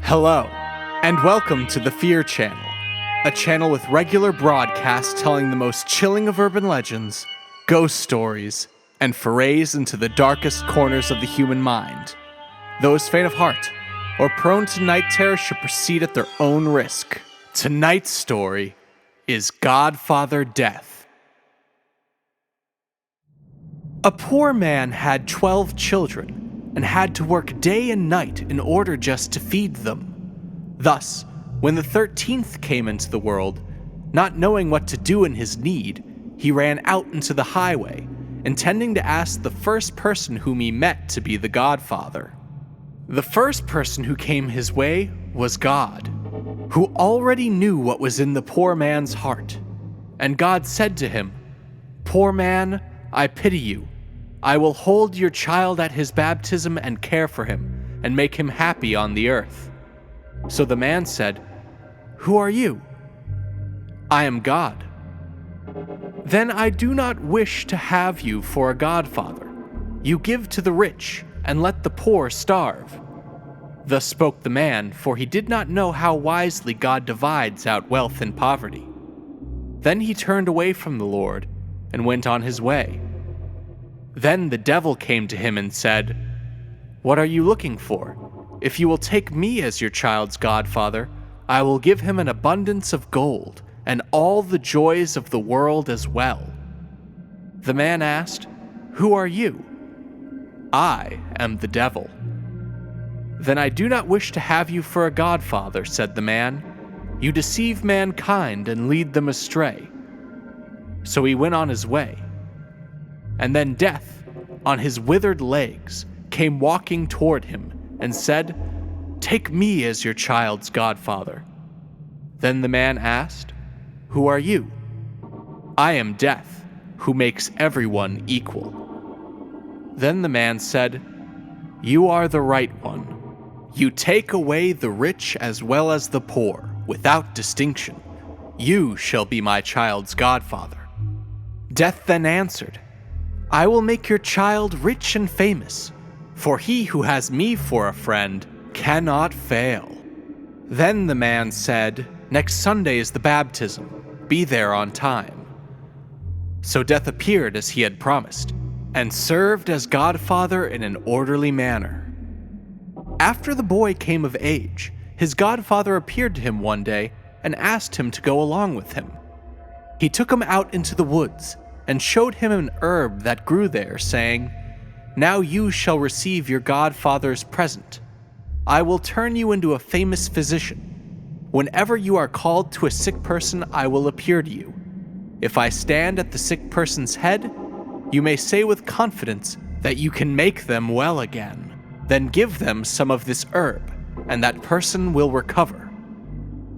Hello, and welcome to the Fear Channel, a channel with regular broadcasts telling the most chilling of urban legends, ghost stories, and forays into the darkest corners of the human mind. Those faint of heart or prone to night terror should proceed at their own risk. Tonight's story is Godfather Death. A poor man had 12 children and had to work day and night in order just to feed them. Thus, when the 13th came into the world, not knowing what to do in his need, he ran out into the highway, intending to ask the first person whom he met to be the godfather. The first person who came his way was God, who already knew what was in the poor man's heart. And God said to him, "Poor man, I pity you. I will hold your child at his baptism and care for him, and make him happy on the earth." So the man said, "Who are you?" "I am God." "Then I do not wish to have you for a godfather. You give to the rich, and let the poor starve." Thus spoke the man, for he did not know how wisely God divides out wealth and poverty. Then he turned away from the Lord, and went on his way. Then the devil came to him and said, "What are you looking for? If you will take me as your child's godfather, I will give him an abundance of gold, and all the joys of the world as well." The man asked, "Who are you?" "I am the devil." "Then I do not wish to have you for a godfather," said the man. "You deceive mankind and lead them astray." So he went on his way. And then Death, on his withered legs, came walking toward him and said, "Take me as your child's godfather." Then the man asked, "Who are you?" "I am Death, who makes everyone equal." Then the man said, "You are the right one. You take away the rich as well as the poor, without distinction. You shall be my child's godfather." Death then answered, "I will make your child rich and famous, for he who has me for a friend cannot fail." Then the man said, "Next Sunday is the baptism. Be there on time." So Death appeared as he had promised, and served as godfather in an orderly manner. After the boy came of age, his godfather appeared to him one day and asked him to go along with him. He took him out into the woods and showed him an herb that grew there, saying, "Now you shall receive your godfather's present. I will turn you into a famous physician. Whenever you are called to a sick person, I will appear to you. If I stand at the sick person's head, you may say with confidence that you can make them well again. Then give them some of this herb, and that person will recover.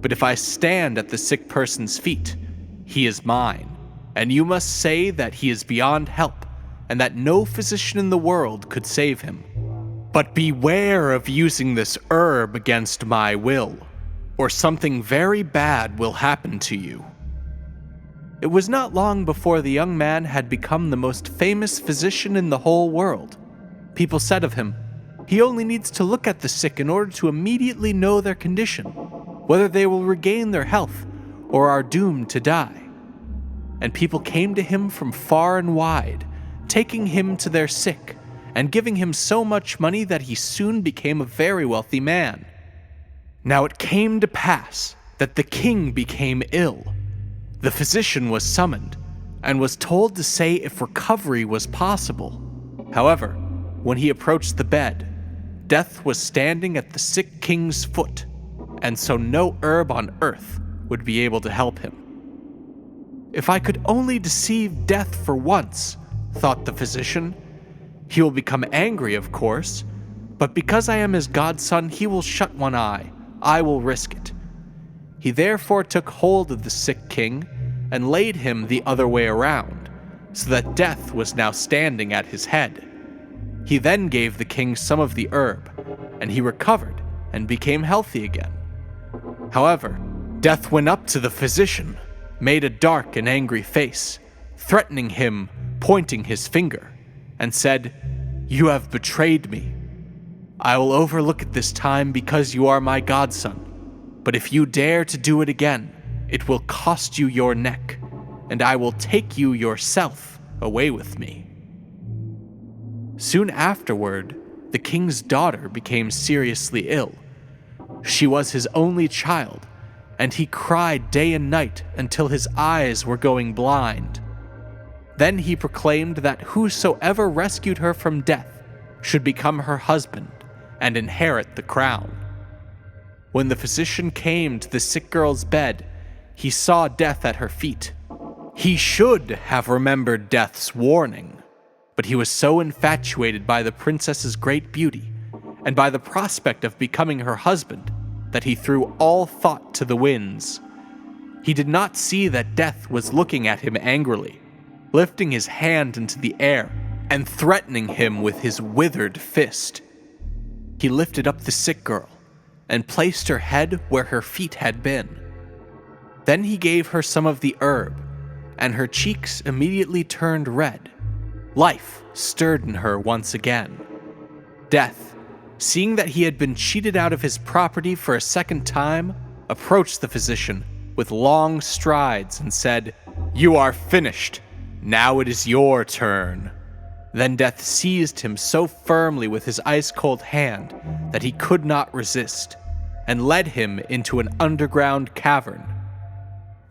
But if I stand at the sick person's feet, he is mine, and you must say that he is beyond help, and that no physician in the world could save him. But beware of using this herb against my will, or something very bad will happen to you." It was not long before the young man had become the most famous physician in the whole world. People said of him, "He only needs to look at the sick in order to immediately know their condition, whether they will regain their health or are doomed to die." And people came to him from far and wide, taking him to their sick, and giving him so much money that he soon became a very wealthy man. Now it came to pass that the king became ill. The physician was summoned, and was told to say if recovery was possible. However, when he approached the bed, Death was standing at the sick king's foot, and so no herb on earth would be able to help him. "If I could only deceive Death for once," thought the physician. "He will become angry, of course, but because I am his godson, he will shut one eye. I will risk it." He therefore took hold of the sick king and laid him the other way around, so that Death was now standing at his head. He then gave the king some of the herb, and he recovered and became healthy again. However, Death went up to the physician, made a dark and angry face, threatening him, pointing his finger, and said, "You have betrayed me." I will overlook it this time because you are my godson. But if you dare to do it again, it will cost you your neck, and I will take you yourself away with me." Soon afterward, the king's daughter became seriously ill. She was his only child, and he cried day and night until his eyes were going blind. Then he proclaimed that whosoever rescued her from death should become her husband and inherit the crown. When the physician came to the sick girl's bed, he saw Death at her feet. He should have remembered Death's warning, but he was so infatuated by the princess's great beauty and by the prospect of becoming her husband that he threw all thought to the winds. He did not see that Death was looking at him angrily, lifting his hand into the air and threatening him with his withered fist. He lifted up the sick girl and placed her head where her feet had been. Then he gave her some of the herb, and her cheeks immediately turned red. Life stirred in her once again. Death, seeing that he had been cheated out of his property for a second time, approached the physician with long strides and said, "You are finished. Now it is your turn." Then Death seized him so firmly with his ice-cold hand that he could not resist, and led him into an underground cavern.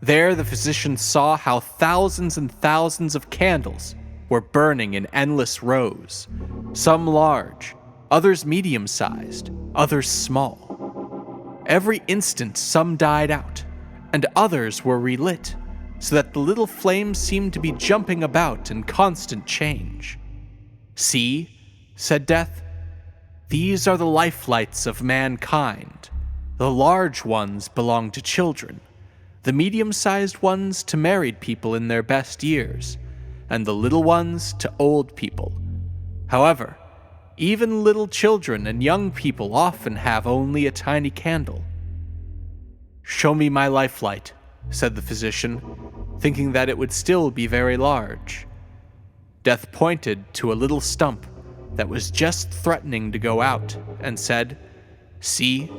There the physician saw how thousands and thousands of candles were burning in endless rows, some large, others medium-sized, others small. Every instant some died out, and others were relit, so that the little flames seemed to be jumping about in constant change. "See," said Death, "these are the lifelights of mankind. The large ones belong to children, the medium-sized ones to married people in their best years, and the little ones to old people. However, even little children and young people often have only a tiny candle." "Show me my lifelight," said the physician, thinking that it would still be very large. Death pointed to a little stump that was just threatening to go out and said, "See,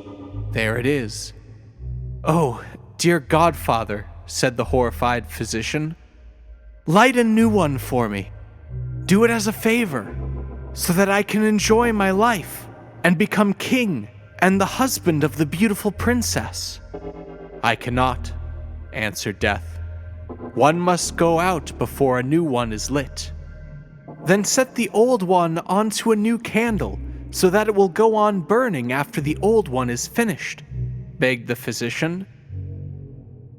there it is." "Oh, dear Godfather," said the horrified physician, "light a new one for me. Do it as a favor, so that I can enjoy my life and become king and the husband of the beautiful princess." "I cannot," answered Death. "One must go out before a new one is lit." "Then set the old one onto a new candle, so that it will go on burning after the old one is finished," begged the physician.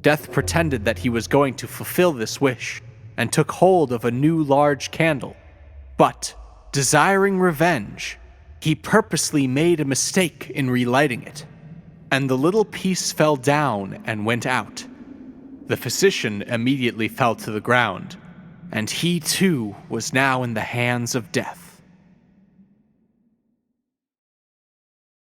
Death pretended that he was going to fulfill this wish, and took hold of a new large candle. But, desiring revenge, he purposely made a mistake in relighting it, and the little piece fell down and went out. The physician immediately fell to the ground, and he too was now in the hands of Death.